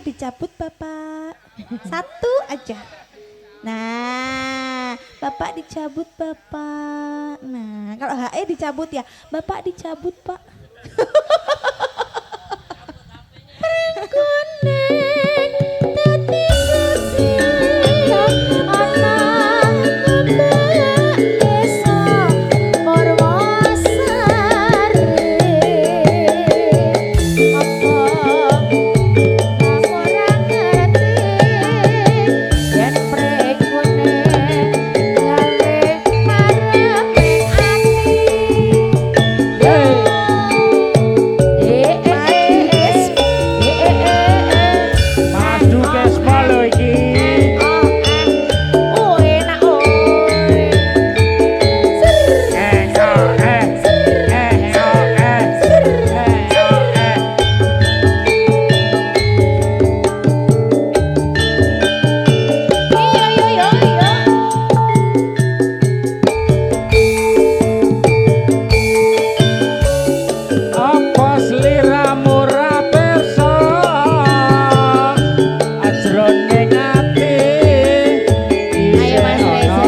dicabut Bapak. Satu aja. Nah, Bapak dicabut Bapak. Nah, kalau HE dicabut ya, Bapak dicabut Pak. Kuning dadi gesang ana kembang desa Purwosari apa wong ora ngerti yen prekune gawe marepe ati Madu kes malo iki. oh enak oh iya iya iya iya Apa sliramu ra pirsa ajroning ati Ayo, Mas Reza.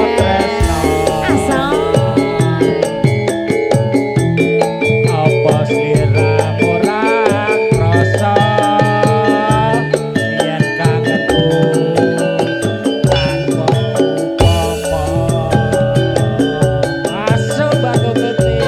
asal Apa sliramu ra krasa yen kangenku tanpa upama masuk batu ketik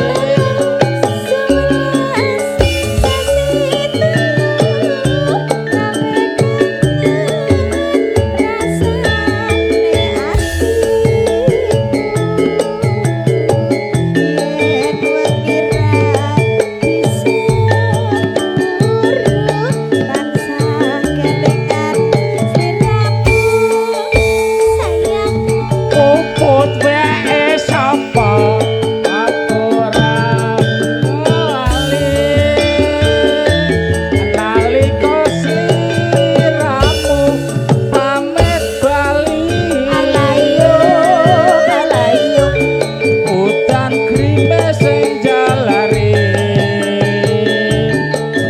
Puput wae sapa aku ora lali nalika sliramu pamit bali udan krimes sing jalari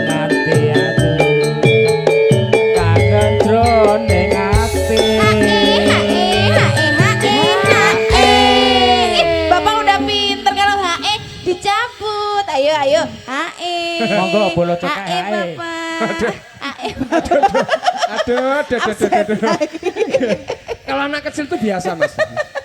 nganti ati kangen jroning ati Bapak udah pinter kalau HE dicabut. Ayo ayo HE. Monggo bolo cekak HE HE. Bapak. HE. Aduh. Kalau anak kecil tuh biasa mas.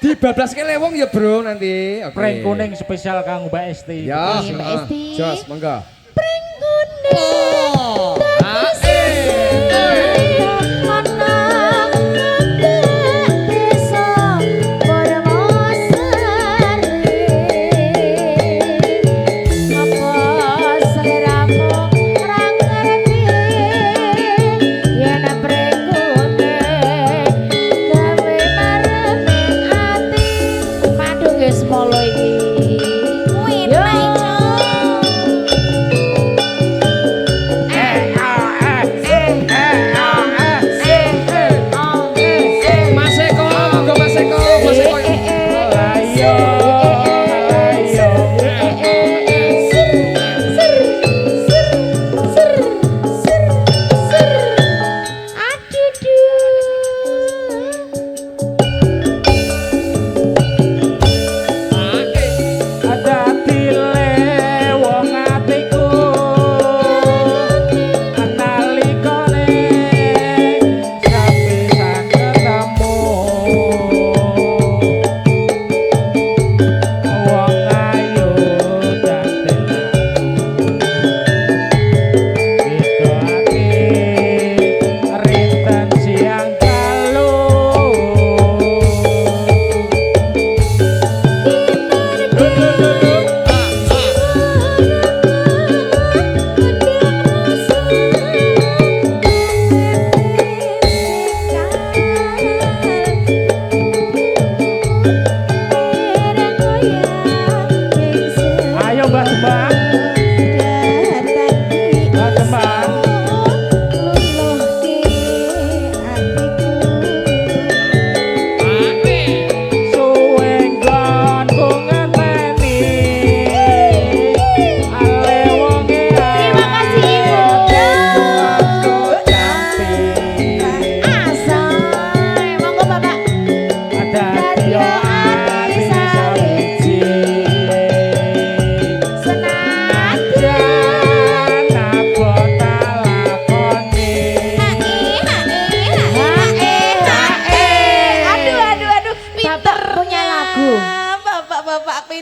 Dibablas ke lewong ya bro nanti. Oke. Prank kuning spesial kanggo Mbak Esti. Ya. Iya, Mbak Esti. Jos, monggo. Pring kuning. Oh. Molo iki. Enak ijo.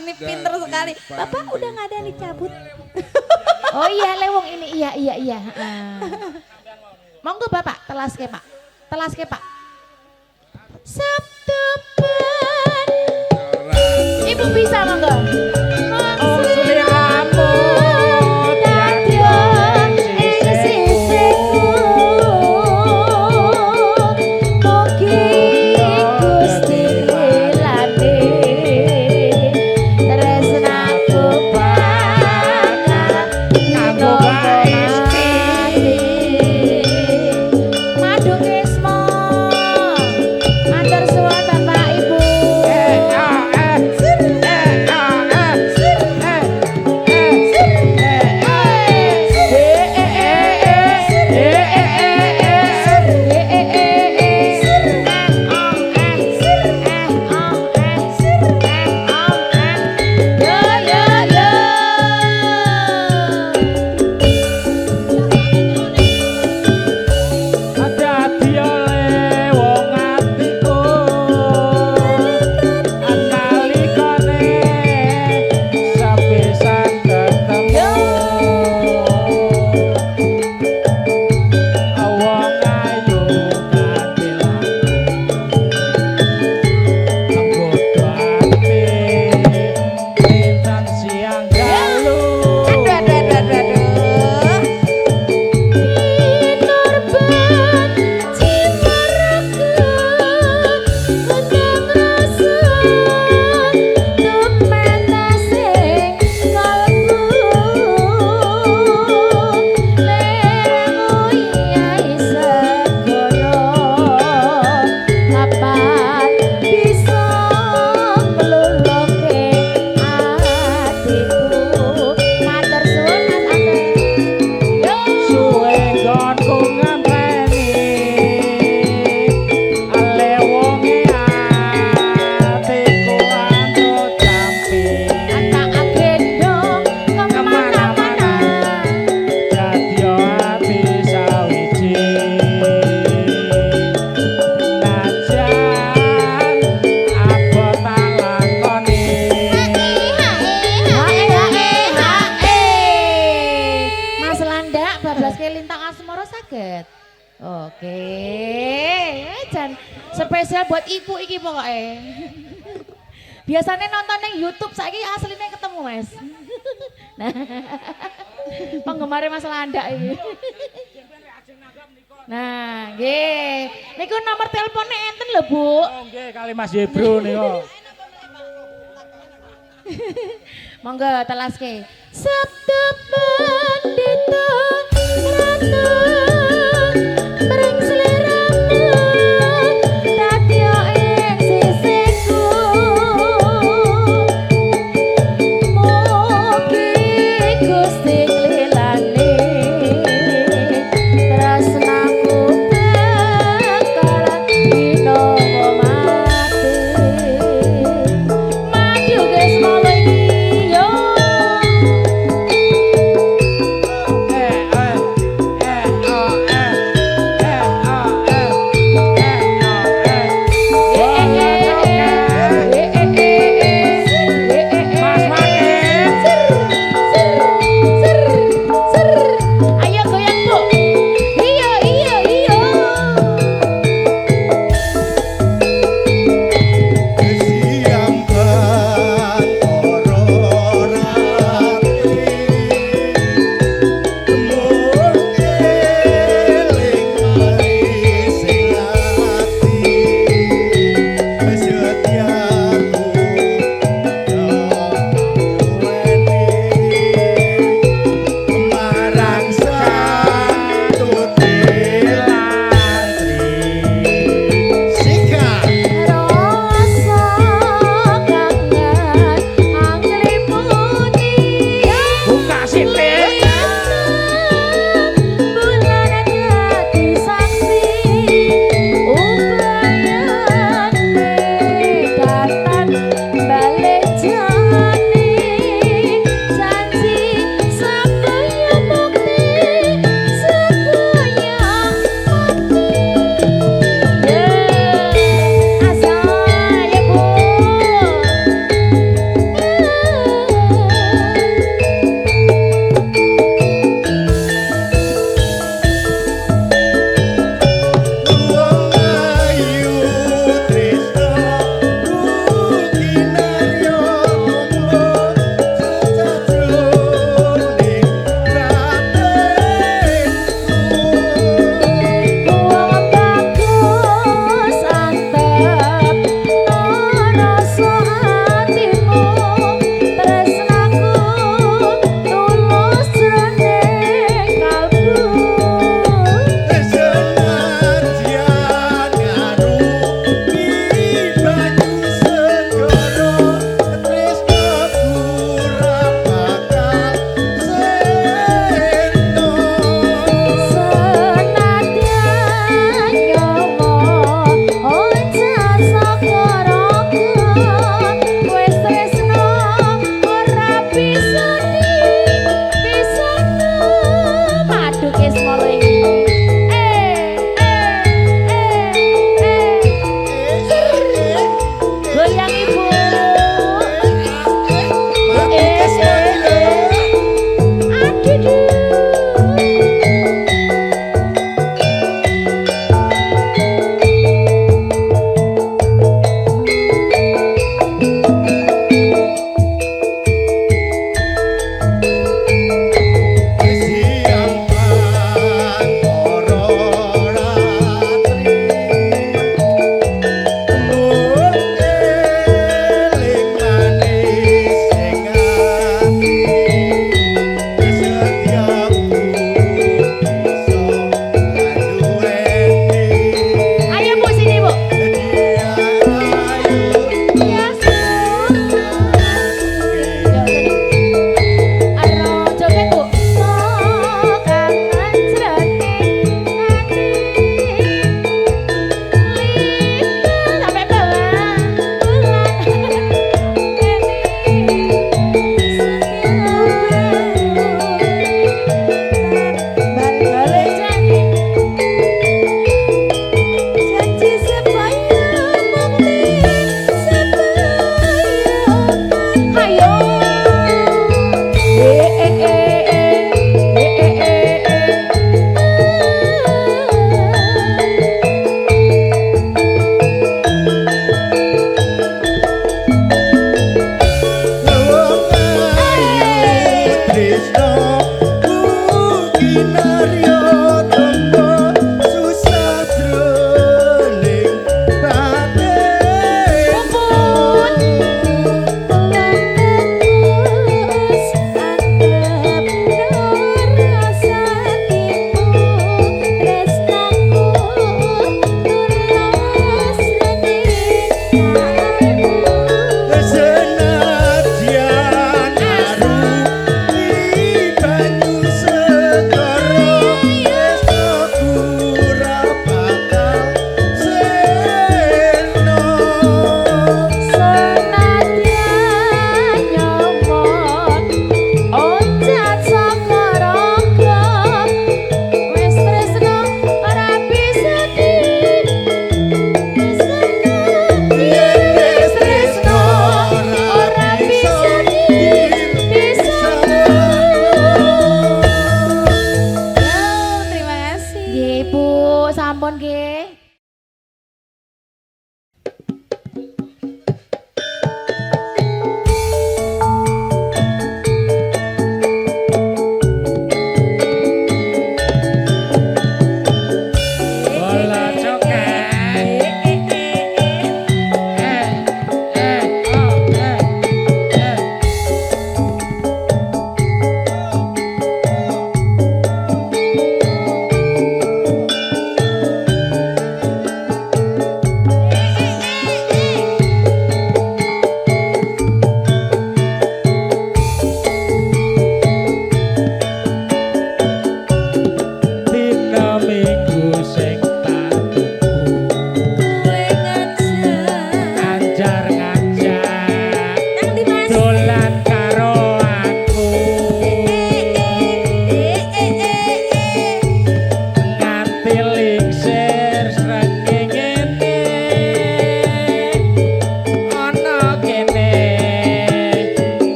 ini pinter sekali. Bapak udah nggak ada yang dicabut. Oh iya lewong ini iya. Monggo Bapak telas ke Pak. Sabtu pen. Ibu bisa monggo. Oh sliramu Dadya ing sisiku. Mugi Gusti lelane tresnaku bakal kanggo Esti. Madu Kesmo. Matur suwun Bapak Ibu. Dadi oleh wong atiku analikane sepisan ketemu wong ayu kanthi anggodo ati lintan siang galu Matur suwun Mas Ageng. suwe nggonku ngenteni ale wonge atiku anut jampi Anak agendo kemana-mana. dadi ati sawiji najan abot tak lakoni Mas Landak bablas ke lintang asmara saged. Oke, jan spesial buat ibu iki pokoknya. Biasanya nonton yang YouTube saiki aslinya ketemu Mas. Nah, penggemar Mas Landak ini. Nah, nggih. Niku nomor teleponnya enten lho, Bu. oh nggih kali Mas Yebro niku Monggo telaske. Sabtu pandita ratu bring sliramu dadya ing sisiku. Mugi Gusti nglilani tresnaku bakal dinomo mati. Maju guys malah iki yo.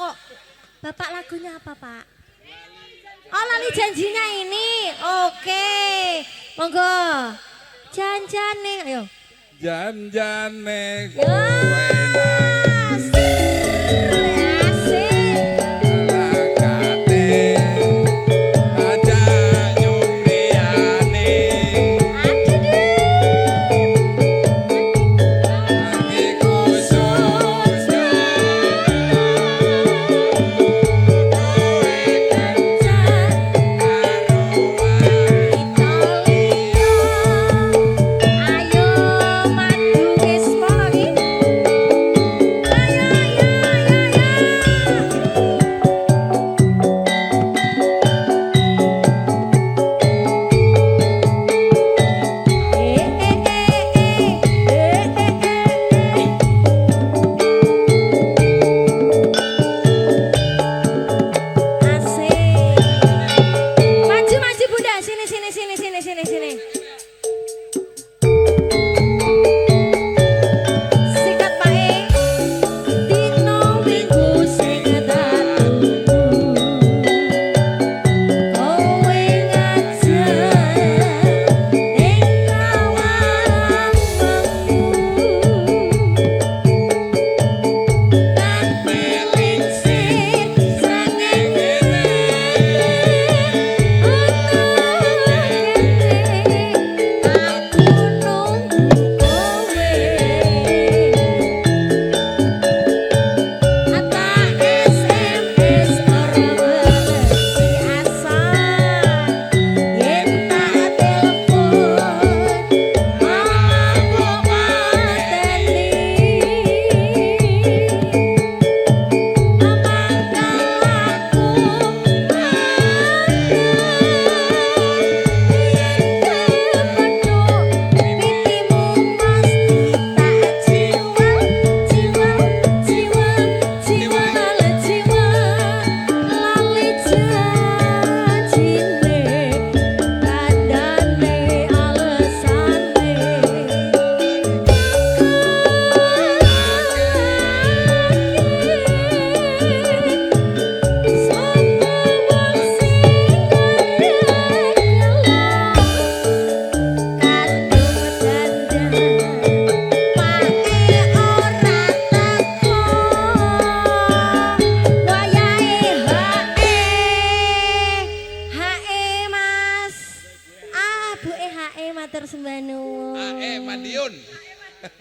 kok. Bapak lagunya apa, Pak? Oh, lali janjinya ini. Oke. Monggo. Janjane, ayo. Janjane Ya. Asik. lakate aja nyumriane ati khusus Ayo madu wis mono iki. Ayo ayo ayo ayo. Asik. Maju maju Bunda, sini sini sini sini sini sini. Sikat pae. Dino minggu sing datangku. Kowe ngajak ning kawangmu. Kan melincir srengenge aku nunggu kowe. Ata SMS ora balesi asal. Yen tak telepon malah kok mateni. Madiun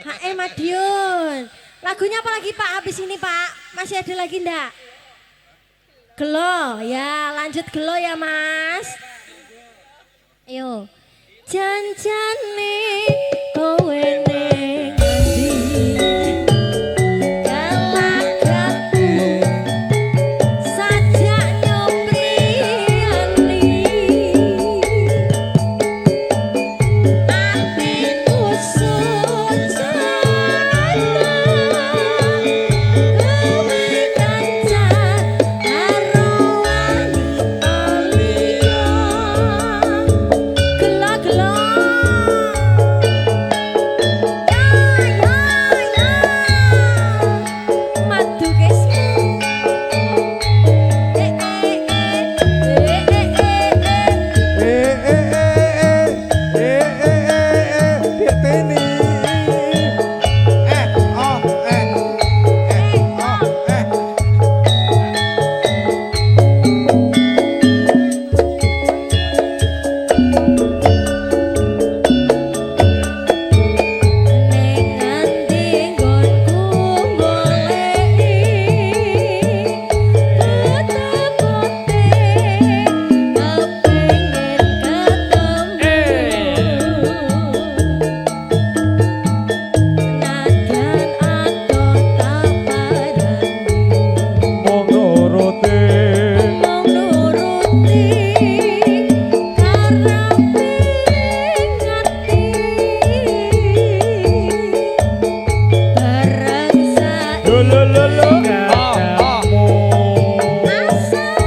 HE Madiun. Lagunya apa lagi Pak? Habis ini Pak, masih ada lagi ndak? Gelo, ya lanjut gelo ya Mas. Ayo. Janjane kowe ning endi? Galakku sajak nyupriani. Atiku sujana kowe kancan karo wanita liya. Gelo-gelo. Ya ya ya. Madu kesmu. Dia teni oh Ning nganti nggonku goleki putih-putih kepengin ketemu. Najan aku tak parani Mung nuruti mung nuruti karepe ngati. Bareng saiki lo katamu asal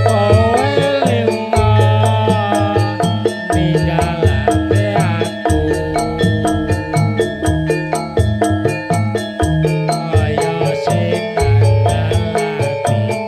kowe lima ninggalake aku kaya sing ninggalake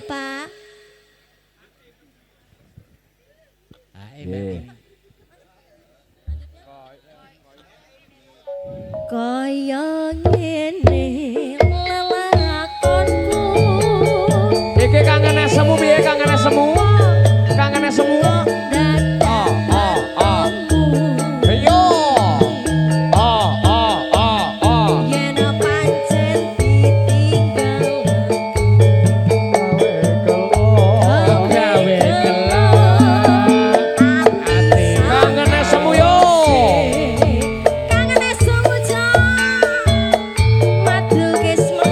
Bapak. Nggih. Kaya ngene lelakonku. Iki kangene semu piye kangene semu? Kangene semu. Ayo. Yen pancen ditinggal Gawe kelak ati. Kangene semu yo. kangane semuja madu kesma.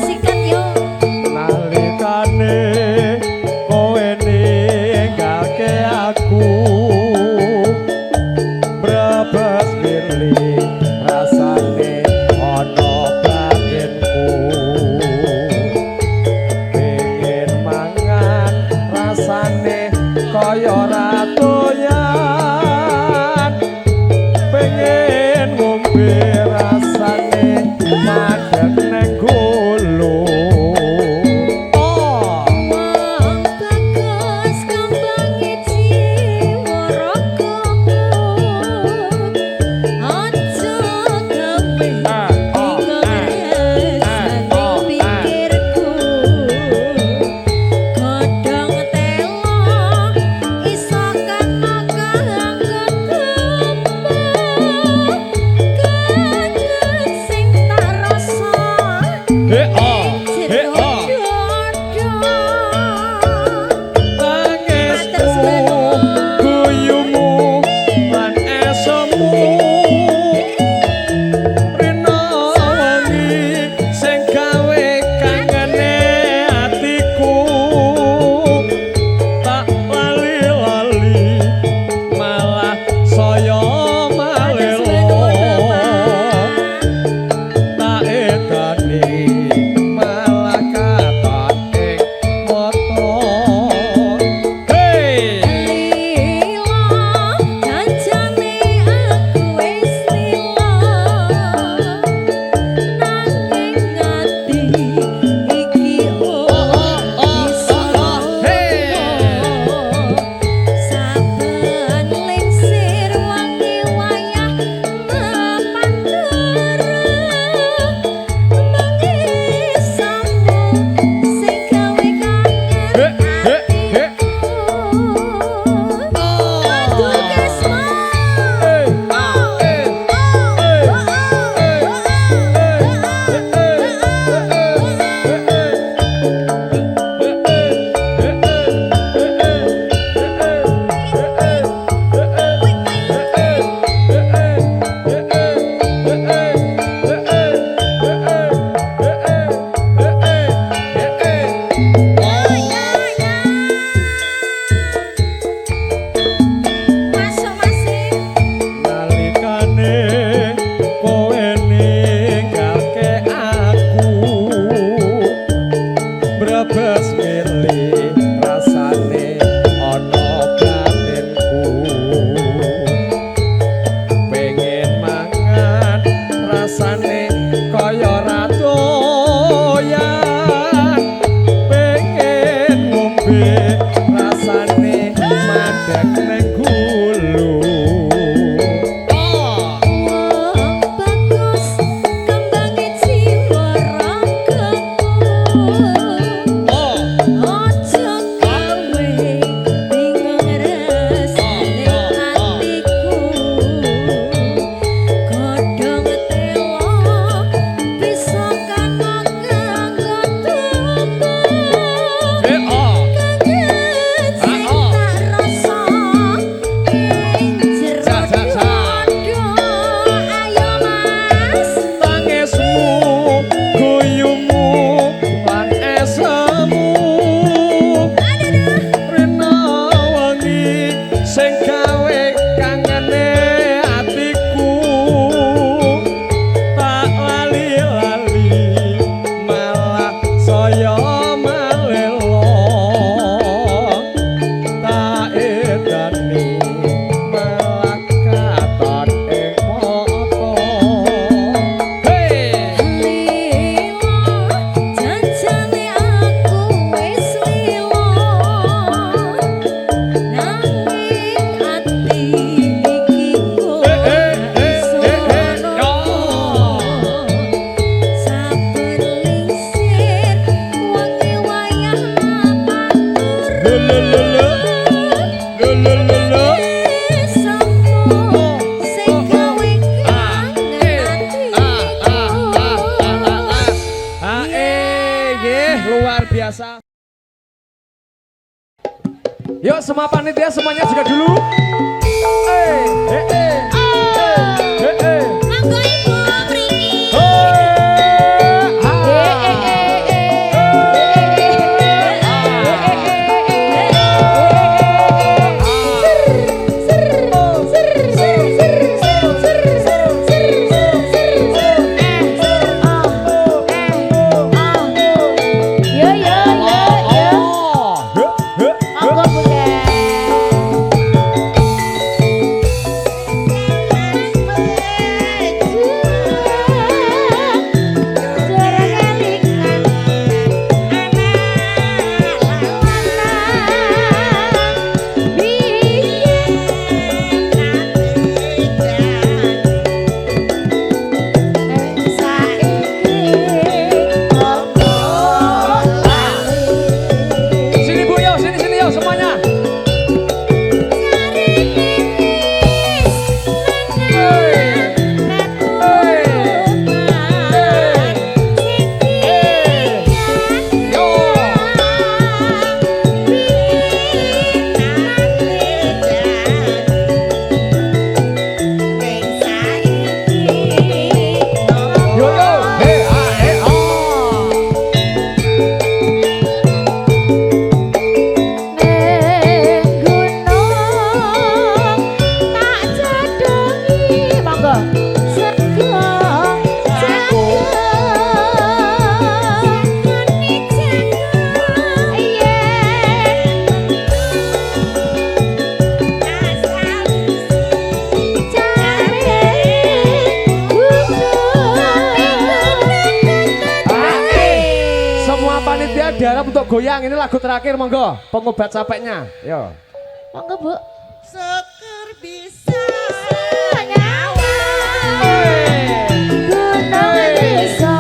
Sikat yo. Nalikane kowe ninggalke aku brebes milih rasane ana batinku pengen mangan rasane kaya ratoyan pengen ngombe rasane madeg neng gulu Wong bagus kambange jiwa ragaku. Aja gawe pikirku. Godhong telo iso kena kanggo kangen sing tak rasa. Tangismu, guyumu, lan esomu Rina wangi sing gawe kangene atiku Tak lali-lali malah saya malelo Tak edani malah katon ing motor Hey! Nalikane kowe ninggalke aku brebes milih rasane ana batinku pengen mangan rasane kaya ratoyan pengen ngombe rasane madeg neng gulu Bagus kambange jiwa ragaku. Aja gawe bingung resane atiku. Godhong telo bisa kena kanggo tubuh. Kangen sing tak rasa. Sama panitia semuanya juga dulu. Monggo Ibu mriki. Monggo Bunda. Sini Bu, yuk, sini yuk semuanya. Semua panitia diharap untuk goyang. Ini lagu terakhir, monggo. Pengobat capeknya. Yo. Monggo Bu. Syukur bisa Nyawa gunung desa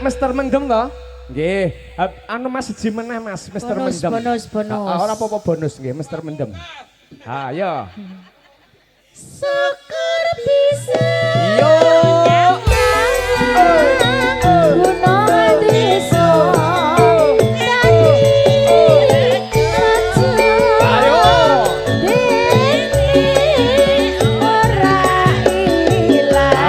Mr. Mendem toh? Nggih. Anu Mas siji meneh Mas, Mr. Bonus, Mendem. bonus. Ora apa-apa bonus nggih, Mr. Mendem. Ha, yo. Syukur bisa Yo. gunung desa Ayo. ora ilang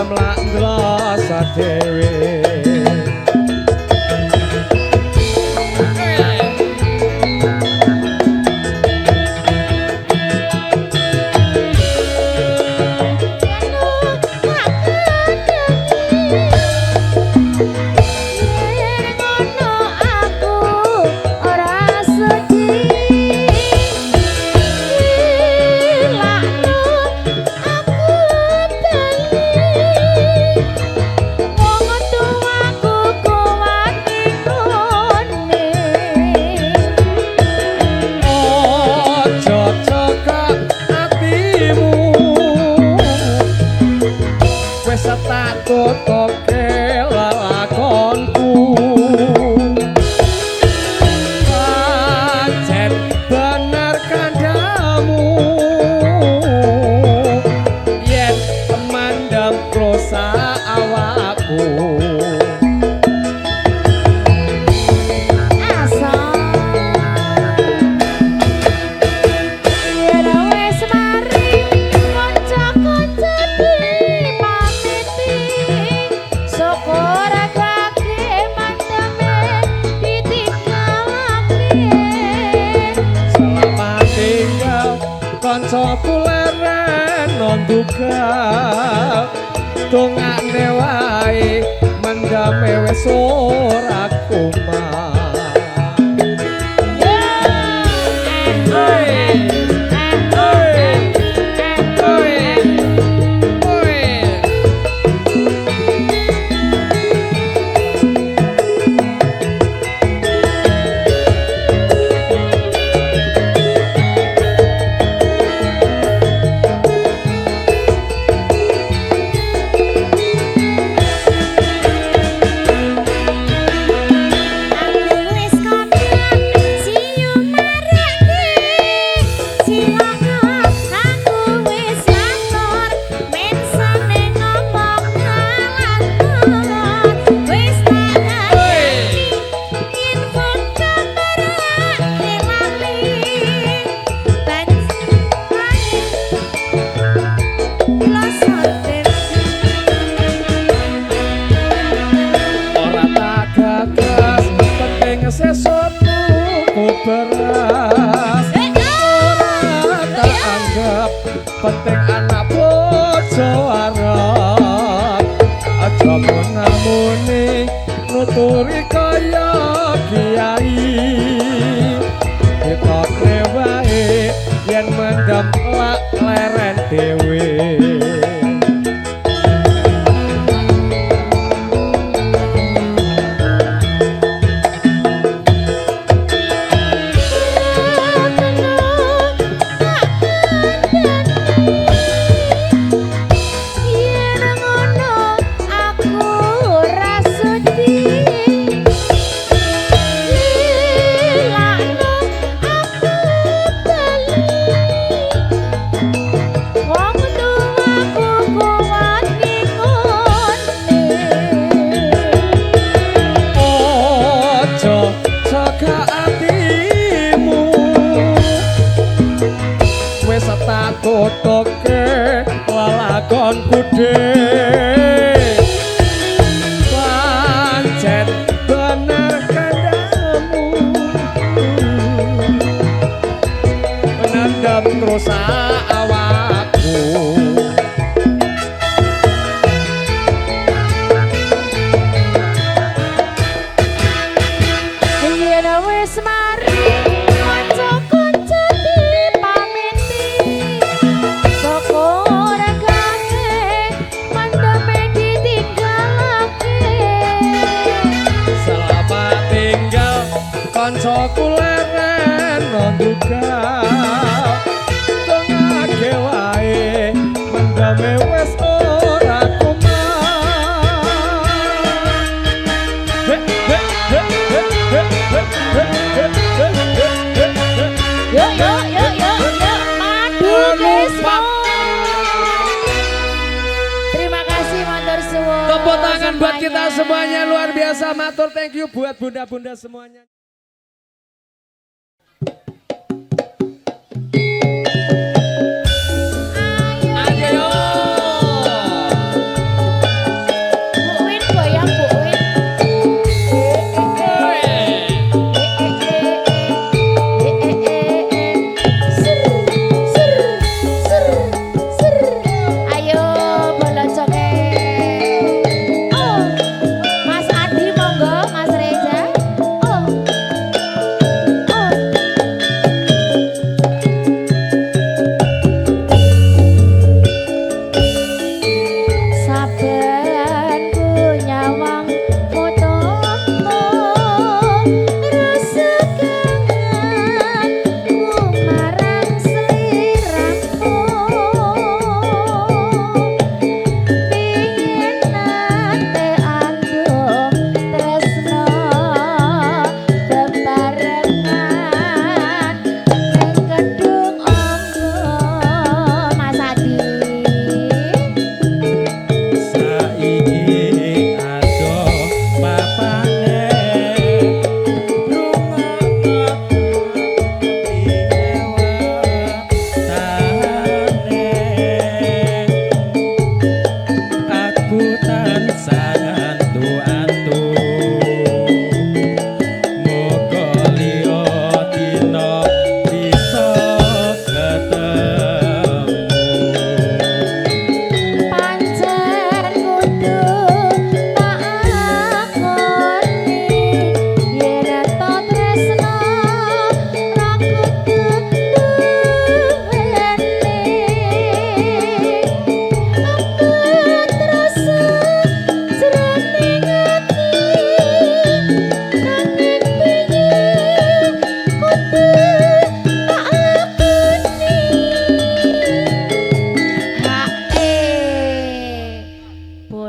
mendem lak ndloso dhewe. Toke lelakonku pancen bener kandamu yen mandem prosa awakku kancaku leren nonduga dongane wae mendame wis ora kumat. Beras ora tak anggap penting anak bojo arep aja menamuni nuturi kaya kiai ditokne wae yen mendem lak leren dhewe. Toke lelakonku dhewe pancen bener kandamu nandhap terus awakku yen wis mari kancaku leren nonduga dongake wae mendame wis ora kumat. Madu Krismo. Terima kasih matur suwun. Tepuk tangan buat kita semuanya, luar biasa. Matur thank you buat bunda-bunda semuanya.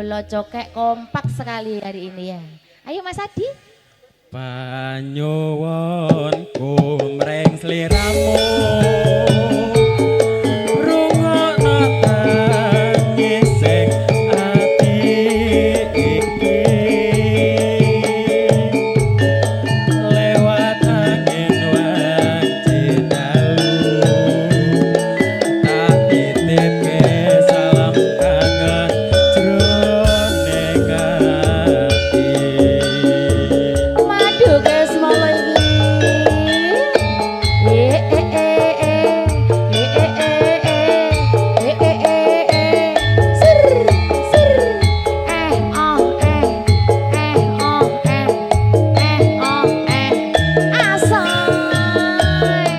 Bolo Cokek kompak sekali hari ini ya. Ayo Mas Adi. Panyuwunku mring sliramu rungokno tangis sing ati iki lewat angin wanci dalu tak titipke salam kangen jroning ati. Madu ke semono iki. Sir sir asai.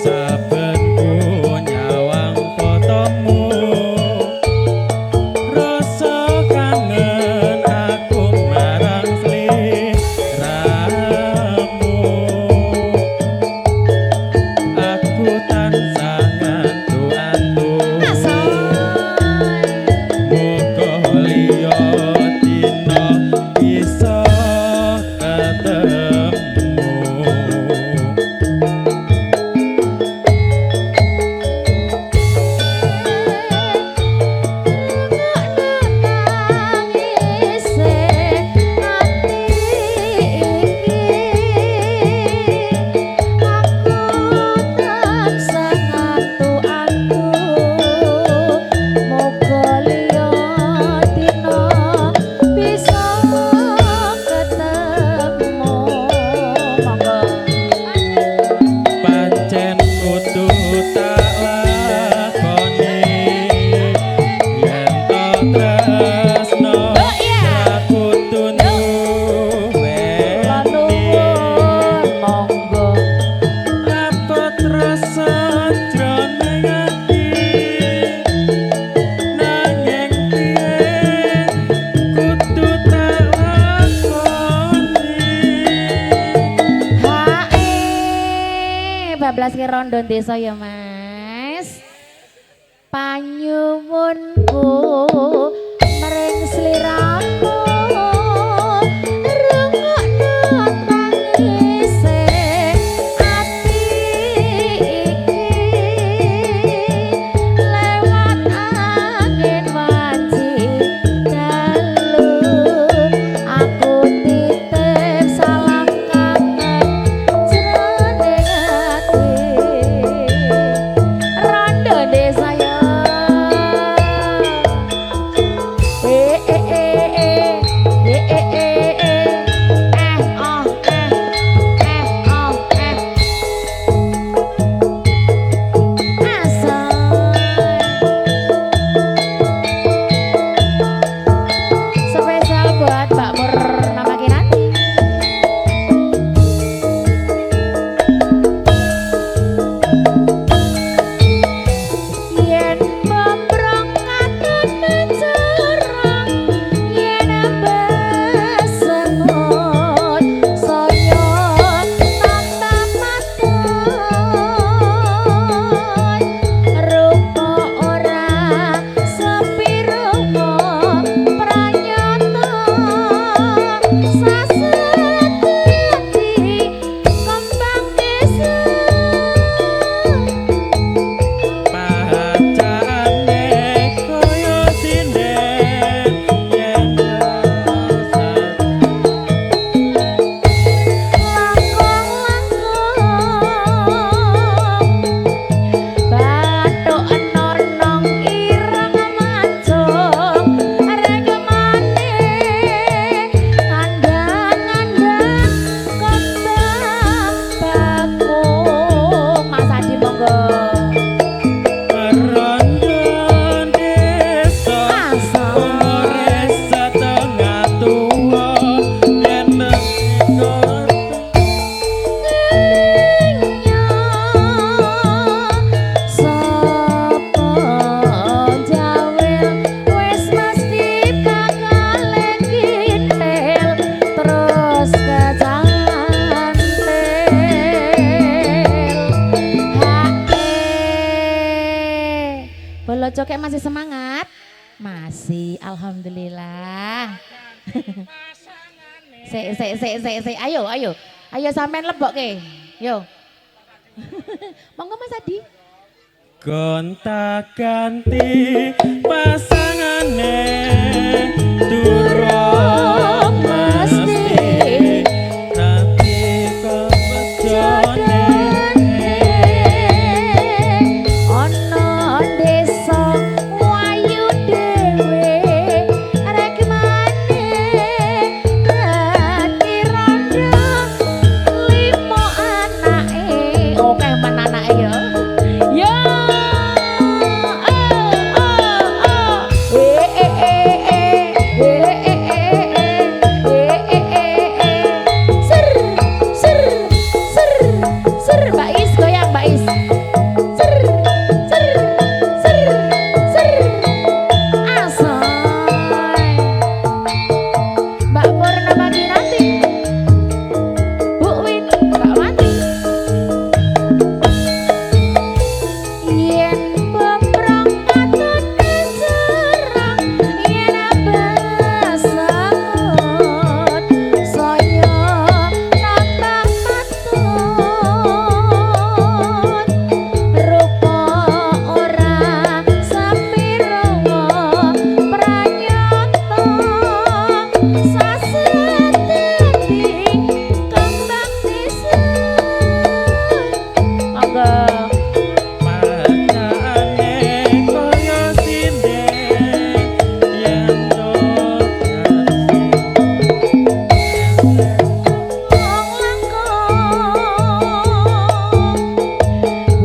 Saben ku nyawang fotomu rasa kangen aku marang sliramu aku tansah ngantu-antu muga liya dina bisa ketemu. Pancen kudu tak lakoni yen to tresno ra kudu nuweni rapot rasa jroning ati nanging piye kudu tak lakoni. Bablas ke rondo desa ya Mas. Panyuwunku mring sliramu rungokno tangise ati iki lewat angin wanci dalu aku titip salam kangen jroning ati rondo desa ya. Spesial buat Mbak Mur nama Kinanti. Yen membrong katon menjerang, yen besengot saya tatap matoy, rupa ora sepiro pranyata sasedati kembang desa. Pacane koyo sinden yen rasa Bathuk enor nong ireng majong regemane kandangan Ayo. Ayo sampean lebokke. Yo. Monggo Mas Adi. Gonta ganti pasangane durung mesti tapi kebejone Ono desa wayu dhewe rek maneh dadi rondo limo anake oke men anake ya yo ser Mbak Is goyang Mbak Is ser asoy Mbak Purna Maginati Bu Win Mbak Wati yen pemrong katone jerang yen abasot saya nambah matut rupa ora samirawa pranyata saseteti kembang desa monggo pacane kaya sinden yen wong langkung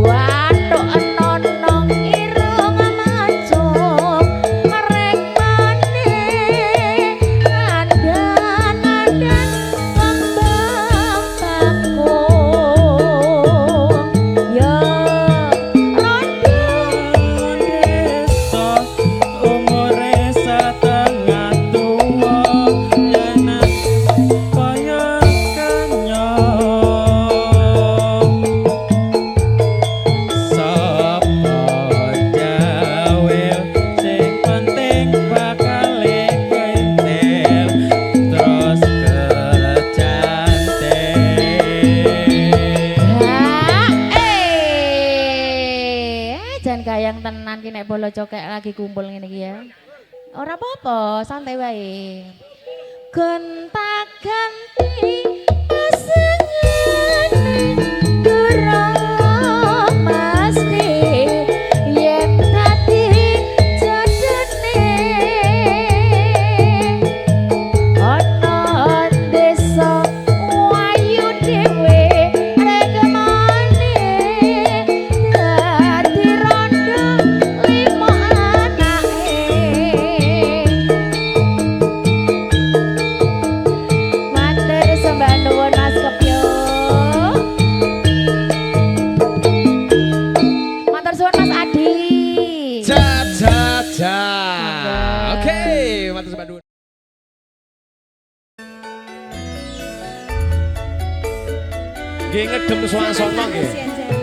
watuk enono irung macung rek maneh andan-andan kembang bakung ya rondo desa umure setengah tuwa yen kaya kanyong sapa jawel sing penting bakal kentel terus kecantik jan gayang tenan ki nek bolo cokek lagi kumpul ngene iki ya. Ora apa-apa, santai wae. Gonta ganti pasangane durung mesti yen dadi jodone ana desa wayu dhewe rek maneh dadi rondo limo anake matur sembah nuwun Mas Kepyo matur suwun Mas Adi Ja. Monggo. Oke, matur sembah nuwun. Nggih ngedem swasana nggih. Kasihan